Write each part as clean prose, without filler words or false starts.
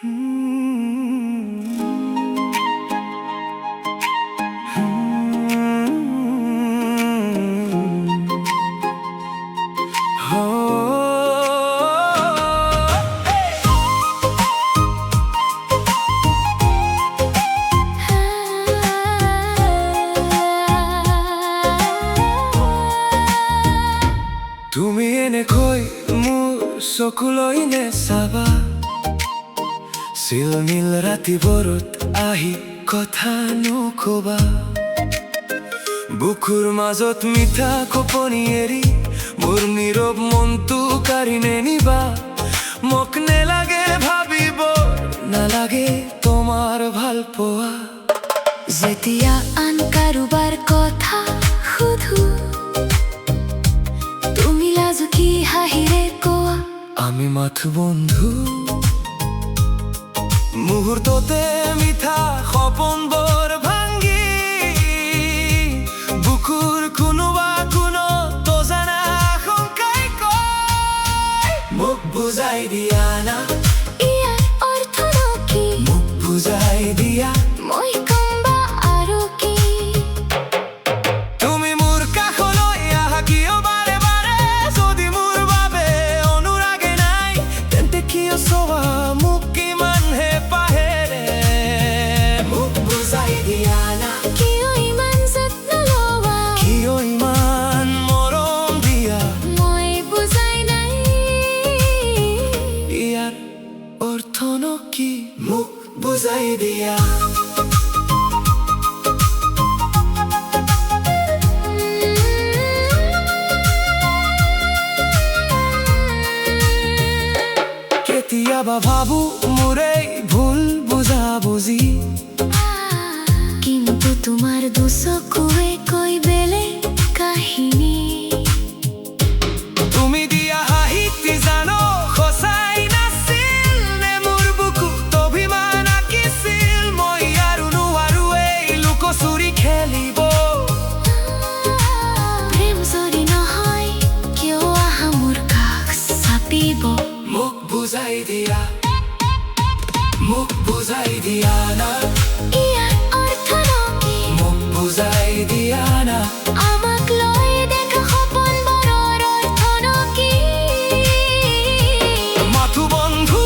তুমি এনেকৈ মোৰ চকুলৈ নেচাবা, চিলমিল ৰাতিবোৰত আহি কথা নকবা। বুকুৰ মাজত মিঠা খোপনি এৰি মোৰ নীৰৱ মনটো কাঢ়ি নিবা। মোক নেলাগে ভাবিব, নালাগে তোমাৰ ভাল পোৱা। যেতিয়া আন কাৰোবাৰ কথা সুধো, তুমি লাজুকী হাঁহিৰে কোৱা আমি মাথো বন্ধু। মুহূৰ্ততে মিঠা সপোনবোৰ ভাঙি বুকুৰ কোনোবা কোনো জানা আশংকাই কয়, মোক বুজাই দিয়া না ইয়াৰ অৰ্থনো কি, মোক বুজাই দিয়া মই কম বা আৰু কি। তুমি মোৰ কাষলৈ আহা কিয় বাৰে বাৰে, যদি মোৰ বাবে অনুৰাগে নাই তেন্তে কিয় চোৱা মোক কিমান হেঁপাহেৰে। মোক বুজাই দিয়া না কিয় ইমান যত্ন লোৱা, কিয় ইমান মৰম দিয়া, মই বুজাই নাই ইয়াৰ অৰ্থনো কি, মোক বুজাই দিয়া। কেতিয়াবা ভাবো মোৰেই ভুল বুজাবুজি, কিন্তু তোমাৰ দুচকুৱে কৈ বেলেগ কাহিনী। তুমি দিয়া হাঁহিটি জানো সঁচাই নাছিল নে মোৰ বুকুত অভিমান আঁকিছিল। মই আৰু নোৱাৰো এই লুকচুৰি খেলিব। প্ৰেম যদি নহয় কিয় আহা মোৰ কাষ চাপিব। মোক বুজাই দিয়া, মোক বুজাই দিয়া না ইয়াৰ অৰ্থনো কি, মোক বুজাই দিয়া না আমাক লৈ দেখা সপোনবোৰৰ অৰ্থনো কি। মাথো বন্ধু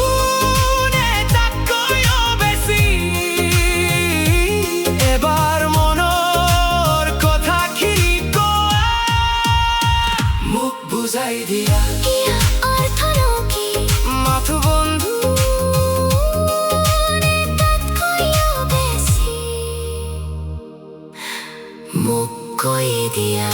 নে তাতকৈও বেছি, এবাৰ মনৰ কথাখিনি কোৱা, মোক বুজাই দিয়া ইয়াৰ অৰ্থনো কি, মাথো বন্ধু নে তাতকৈও বেছি, মোক কৈ দিয়া।